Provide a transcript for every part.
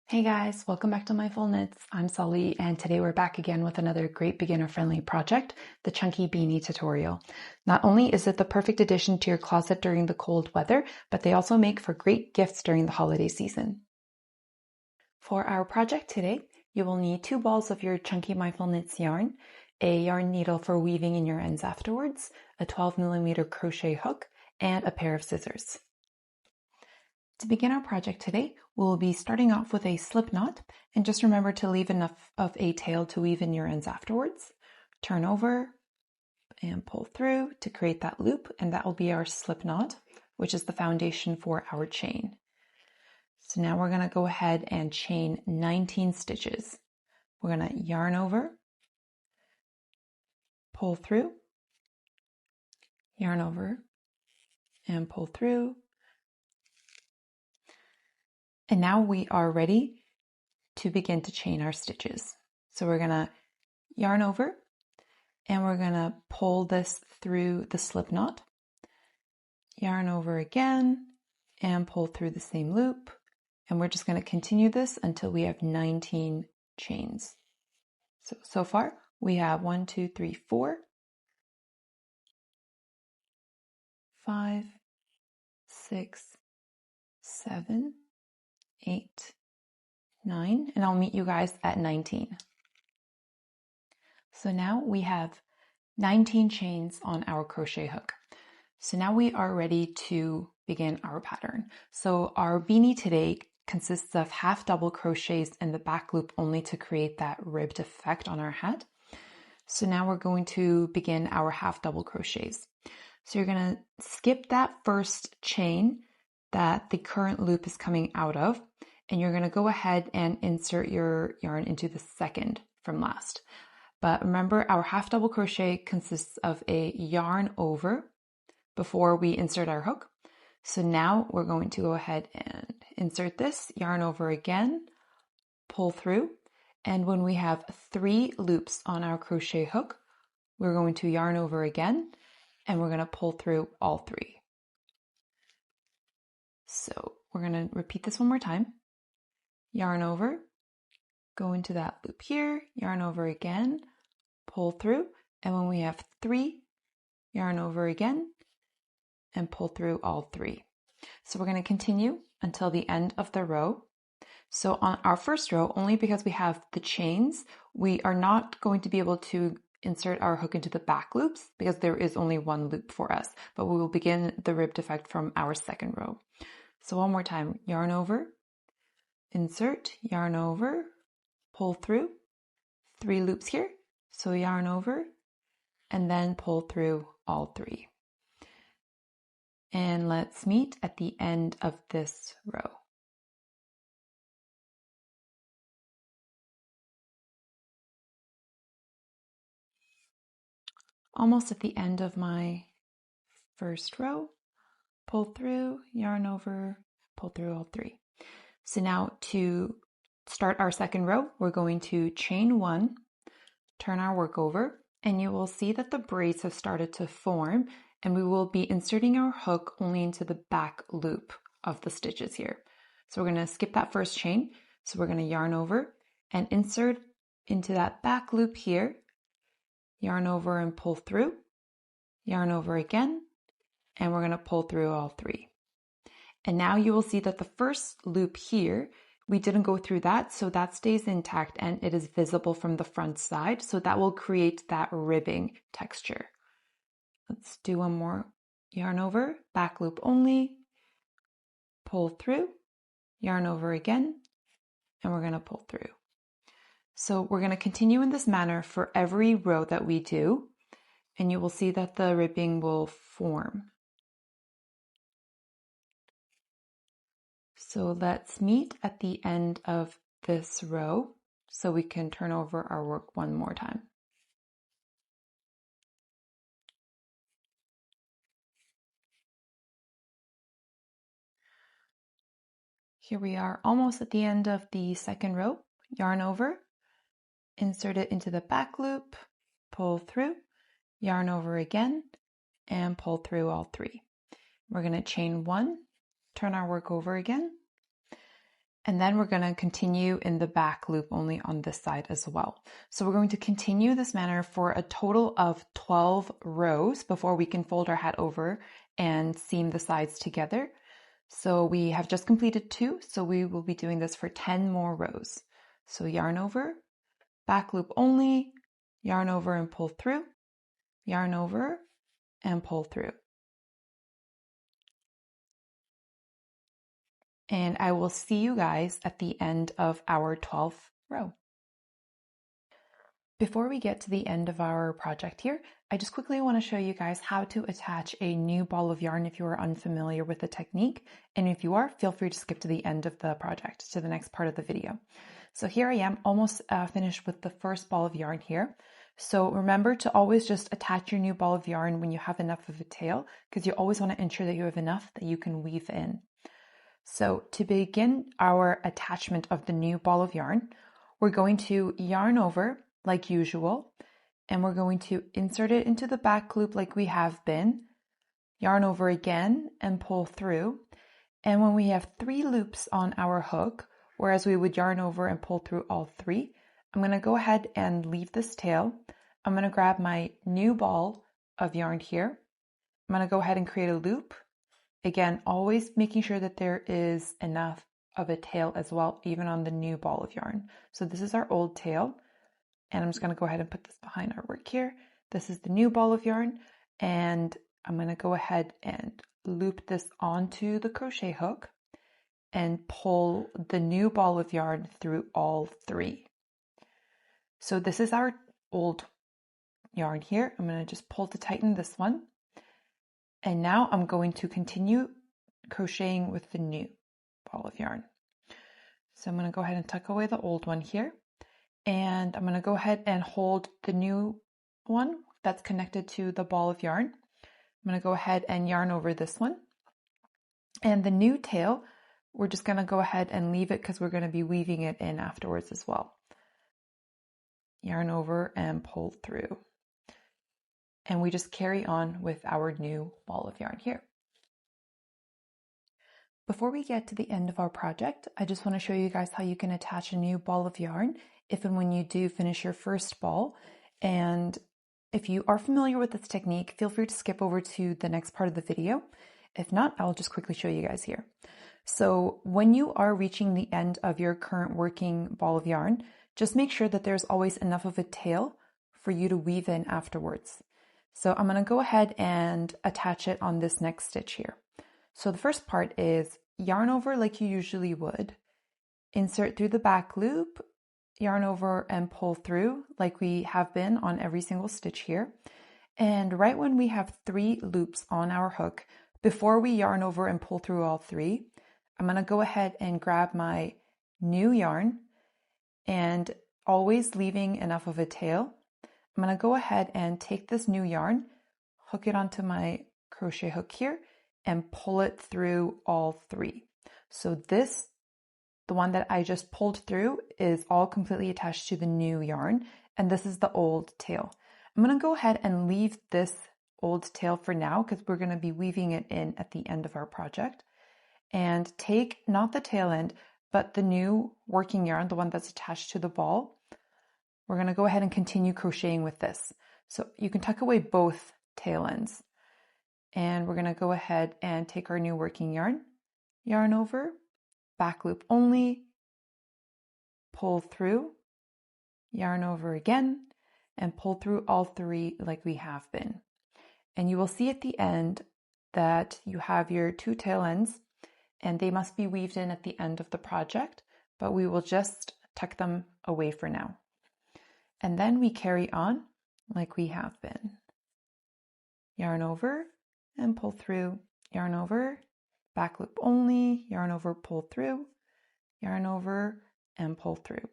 Hey guys, welcome back to Mindful Knits. I'm Sully, and today we're back again with another great beginner-friendly project, the Chunky Beanie tutorial. Not only is it the perfect addition to your closet during the cold weather, but they also make for great gifts during the holiday season. For our project today, you will need 2 balls of your Chunky Mindful Knits yarn, a yarn needle for weaving in your ends afterwards, a 12mm crochet hook, and a pair of scissors. To begin our project today, we'll be starting off with a slip knot, and just remember to leave enough of a tail to weave in your ends afterwards. Turn over and pull through to create that loop, and that will be our slip knot, which is the foundation for our chain. So now we're going to go ahead and chain 19 stitches. We're going to yarn over, pull through, yarn over, and pull through. And now we are ready to begin to chain our stitches. So we're going to yarn over and we're going to pull this through the slip knot, yarn over again and pull through the same loop. And we're just going to continue this until we have 19 chains. So far we have 1, 2, 3, 4, 5, 6, 7, 8, 9, and I'll meet you guys at 19. So now we have 19 chains on our crochet hook. So now we are ready to begin our pattern. So our beanie today consists of half double crochets in the back loop only to create that ribbed effect on our hat. So now we're going to begin our half double crochets. So you're going to skip that first chain that the current loop is coming out of, and you're going to go ahead and insert your yarn into the second from last. But remember, our half double crochet consists of a yarn over before we insert our hook. So now we're going to go ahead and insert this, yarn over again, pull through, and when we have 3 loops on our crochet hook, we're going to yarn over again, and we're going to pull through all 3. So we're going to repeat this one more time. Yarn over, go into that loop here, yarn over again, pull through, and when we have 3, yarn over again, and pull through all 3. So we're going to continue until the end of the row. So on our first row, only because we have the chains, we are not going to be able to insert our hook into the back loops because there is only 1 loop for us, but we will begin the ribbed effect from our second row. So one more time, yarn over, insert, yarn over, pull through, 3 loops here. So yarn over and then pull through all 3. And let's meet at the end of this row. Almost at the end of my first row, pull through, yarn over, pull through all 3. So now to start our second row, we're going to chain 1, turn our work over, and you will see that the braids have started to form, and we will be inserting our hook only into the back loop of the stitches here. So we're going to skip that first chain. So we're going to yarn over and insert into that back loop here, yarn over and pull through, yarn over again, and we're going to pull through all 3. And now you will see that the first loop here, we didn't go through that, so that stays intact and it is visible from the front side, so that will create that ribbing texture. Let's do one more. Yarn over, back loop only, pull through, yarn over again, and we're going to pull through. So we're going to continue in this manner for every row that we do, and you will see that the ribbing will form. So let's meet at the end of this row so we can turn over our work one more time. Here we are almost at the end of the second row. Yarn over, insert it into the back loop, pull through, yarn over again, and pull through all 3. We're going to chain 1, turn our work over again, And then we're going to continue in the back loop only on this side as well. So we're going to continue this manner for a total of 12 rows before we can fold our hat over and seam the sides together. So we have just completed 2, so we will be doing this for 10 more rows. So yarn over, back loop only, yarn over and pull through, yarn over and pull through. And I will see you guys at the end of our 12th row. Before we get to the end of our project here, I just quickly want to show you guys how to attach a new ball of yarn if you are unfamiliar with the technique. And if you are, feel free to skip to the end of the project, to the next part of the video. So here I am, almost finished with the first ball of yarn here. So remember to always just attach your new ball of yarn when you have enough of a tail, because you always want to ensure that you have enough that you can weave in. So to begin our attachment of the new ball of yarn, we're going to yarn over like usual, and we're going to insert it into the back loop like we have been, yarn over again and pull through. And when we have 3 loops on our hook, whereas we would yarn over and pull through all 3, I'm going to go ahead and leave this tail. I'm going to grab my new ball of yarn here. I'm going to go ahead and create a loop. Again, always making sure that there is enough of a tail as well, even on the new ball of yarn. So this is our old tail, and I'm just going to go ahead and put this behind our work here. This is the new ball of yarn, and I'm going to go ahead and loop this onto the crochet hook and pull the new ball of yarn through all 3. So this is our old yarn here. I'm going to just pull to tighten this one. And now I'm going to continue crocheting with the new ball of yarn. So I'm going to go ahead and tuck away the old one here. And I'm going to go ahead and hold the new one that's connected to the ball of yarn. I'm going to go ahead and yarn over this one. And the new tail, we're just going to go ahead and leave it because we're going to be weaving it in afterwards as well. Yarn over and pull through. And we just carry on with our new ball of yarn here. Before we get to the end of our project, I just want to show you guys how you can attach a new ball of yarn if and when you do finish your first ball. And if you are familiar with this technique, feel free to skip over to the next part of the video. If not, I'll just quickly show you guys here. So when you are reaching the end of your current working ball of yarn, just make sure that there's always enough of a tail for you to weave in afterwards. So I'm going to go ahead and attach it on this next stitch here. So the first part is yarn over like you usually would, insert through the back loop, yarn over and pull through like we have been on every single stitch here. And right when we have 3 loops on our hook, before we yarn over and pull through all 3, I'm going to go ahead and grab my new yarn, and always leaving enough of a tail, I'm going to go ahead and take this new yarn, hook it onto my crochet hook here, and pull it through all 3. So this, the one that I just pulled through, is all completely attached to the new yarn, and this is the old tail. I'm going to go ahead and leave this old tail for now because we're going to be weaving it in at the end of our project. And take not the tail end, but the new working yarn, the one that's attached to the ball. We're going to go ahead and continue crocheting with this. So you can tuck away both tail ends. And we're going to go ahead and take our new working yarn, yarn over, back loop only, pull through, yarn over again, and pull through all 3 like we have been. And you will see at the end that you have your 2 tail ends, and they must be weaved in at the end of the project, but we will just tuck them away for now. And then we carry on like we have been. Yarn over and pull through, yarn over, back loop only, yarn over, pull through, yarn over, and pull through.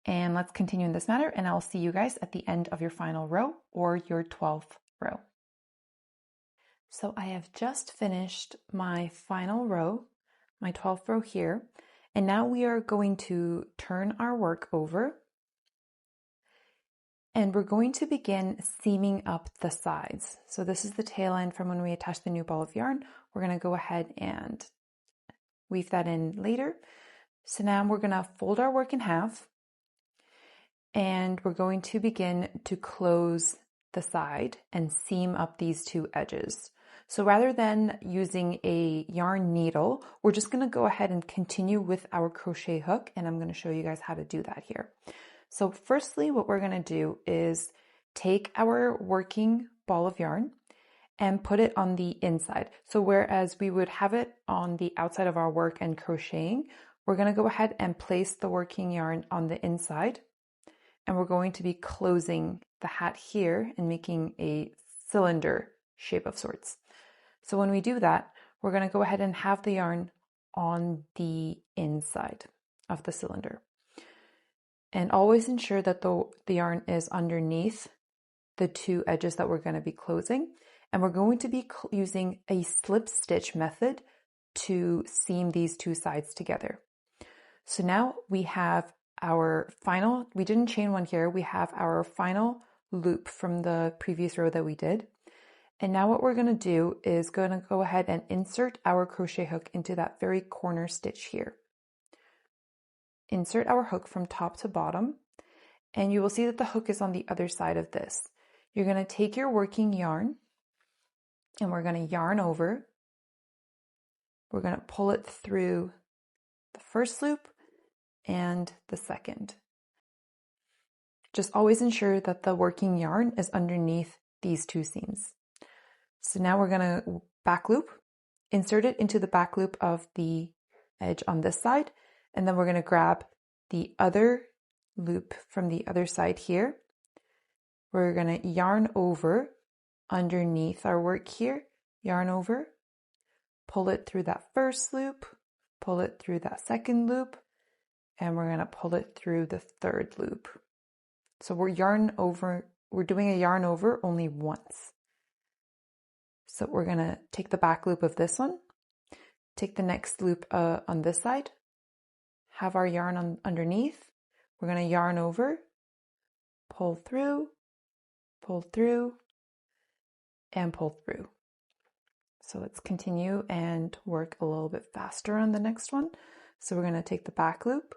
And let's continue in this manner, and I'll see you guys at the end of your final row or your 12th row. So I have just finished my final row, my 12th row here, and now we are going to turn our work over, and we're going to begin seaming up the sides. So this is the tail end from when we attach the new ball of yarn. We're going to go ahead and weave that in later. So now we're going to fold our work in half, and we're going to begin to close the side and seam up these two edges. So rather than using a yarn needle, we're just going to go ahead and continue with our crochet hook, and I'm going to show you guys how to do that here. So firstly, what we're going to do is take our working ball of yarn and put it on the inside. So whereas we would have it on the outside of our work and crocheting, we're going to go ahead and place the working yarn on the inside, and we're going to be closing the hat here and making a cylinder shape of sorts. So when we do that, we're going to go ahead and have the yarn on the inside of the cylinder. And always ensure that the yarn is underneath the two edges that we're going to be closing. And we're going to be using a slip stitch method to seam these two sides together. So now we have our final, we didn't chain one here, we have our final loop from the previous row that we did. And now what we're going to do is going to go ahead and insert our crochet hook into that very corner stitch here. Insert our hook from top to bottom, and you will see that the hook is on the other side of this. You're going to take your working yarn, and we're going to yarn over. We're going to pull it through the first loop and the second. Just always ensure that the working yarn is underneath these two seams. So now we're going to back loop, insert it into the back loop of the edge on this side, and then we're going to grab the other loop from the other side here. We're going to yarn over underneath our work here, yarn over, pull it through that first loop, pull it through that second loop, and we're going to pull it through the third loop. So we're doing a yarn over only once. So we're going to take the back loop of this one, take the next loop on this side, have our yarn underneath. We're going to yarn over, pull through, and pull through. So let's continue and work a little bit faster on the next one. So we're going to take the back loop,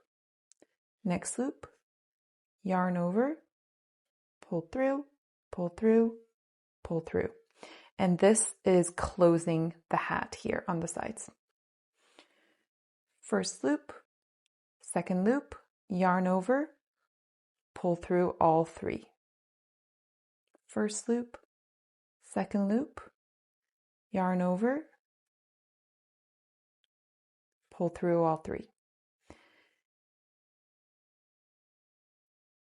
next loop, yarn over, pull through, pull through, pull through. And this is closing the hat here on the sides. First loop, second loop, yarn over, pull through all three. First loop, second loop, yarn over, pull through all three.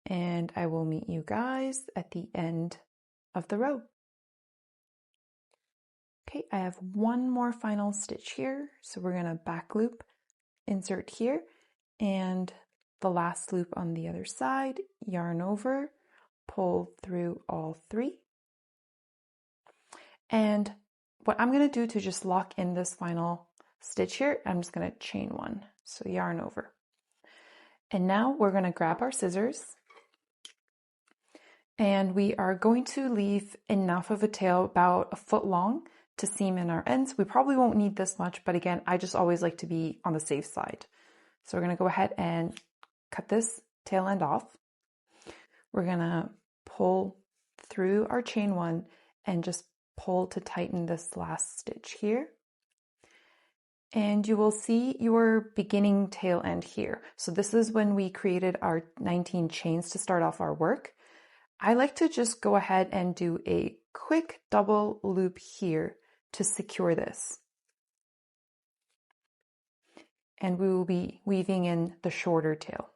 And I will meet you guys at the end of the row. Okay, I have one more final stitch here. So we're going to back loop, insert here, and the last loop on the other side, yarn over, pull through all three. And what I'm going to do to just lock in this final stitch here, I'm just going to chain one. So yarn over. And now we're going to grab our scissors, and we are going to leave enough of a tail, about a foot long, to seam in our ends. We probably won't need this much, but again, I just always like to be on the safe side. So we're going to go ahead and cut this tail end off. We're going to pull through our chain one and just pull to tighten this last stitch here. And you will see your beginning tail end here. So this is when we created our 19 chains to start off our work. I like to just go ahead and do a quick double loop here to secure this. And we will be weaving in the shorter tail.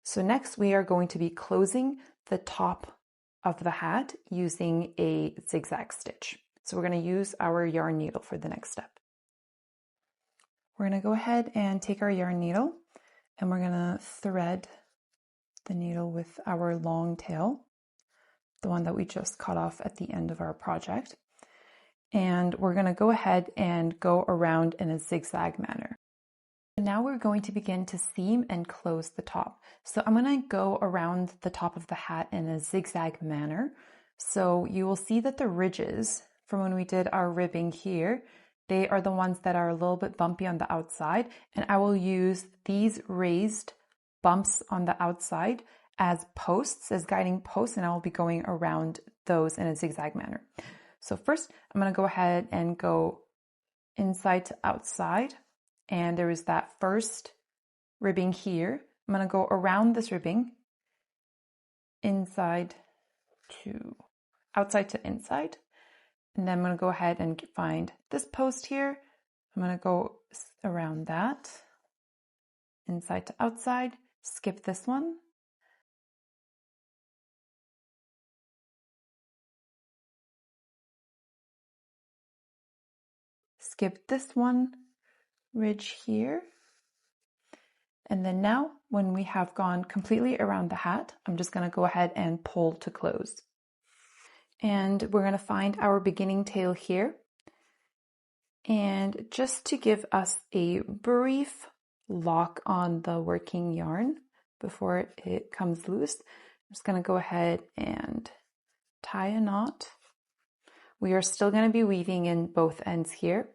So next we are going to be closing the top of the hat using a zigzag stitch. So we're going to use our yarn needle for the next step. We're going to go ahead and take our yarn needle, and we're going to thread the needle with our long tail, the one that we just cut off at the end of our project. And we're going to go ahead and go around in a zigzag manner. Now we're going to begin to seam and close the top. So I'm going to go around the top of the hat in a zigzag manner. So you will see that the ridges from when we did our ribbing here, They are the ones that are a little bit bumpy on the outside, and I will use these raised bumps on the outside as posts, as guiding posts, and I will be going around those in a zigzag manner. So first, I'm going to go ahead and go inside to outside, and there is that first ribbing here. I'm going to go around this ribbing, outside to inside, and then I'm going to go ahead and find this post here. I'm going to go around that, inside to outside, skip this one, skip this one ridge here, and then now when we have gone completely around the hat, I'm just going to go ahead and pull to close. And we're going to find our beginning tail here. And just to give us a brief lock on the working yarn before it comes loose, I'm just going to go ahead and tie a knot. We are still going to be weaving in both ends here.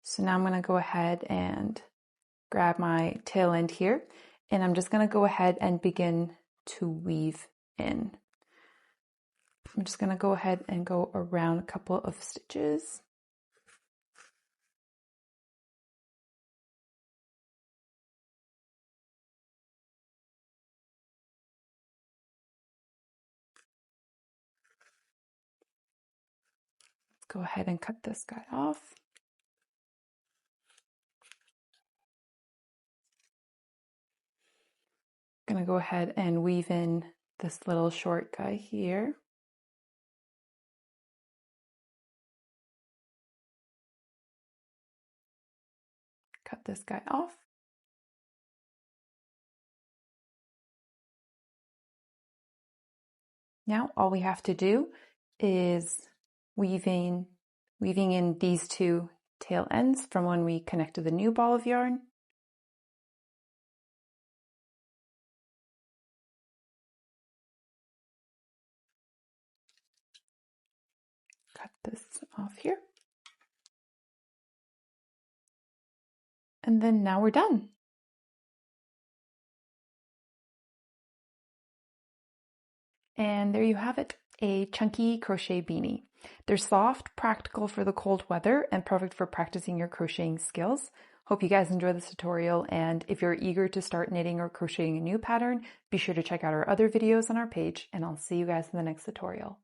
So now I'm going to go ahead and grab my tail end here, and I'm just going to go ahead and begin to weave in. I'm just going to go ahead and go around a couple of stitches. Let's go ahead and cut this guy off. I'm going to go ahead and weave in this little short guy here. Cut this guy off. Now all we have to do is weaving in these two tail ends from when we connected the new ball of yarn. Cut this off here. And then now we're done. And there you have it, a chunky crochet beanie. They're soft, practical for the cold weather, and perfect for practicing your crocheting skills. Hope you guys enjoy this tutorial, and if you're eager to start knitting or crocheting a new pattern, be sure to check out our other videos on our page, and I'll see you guys in the next tutorial.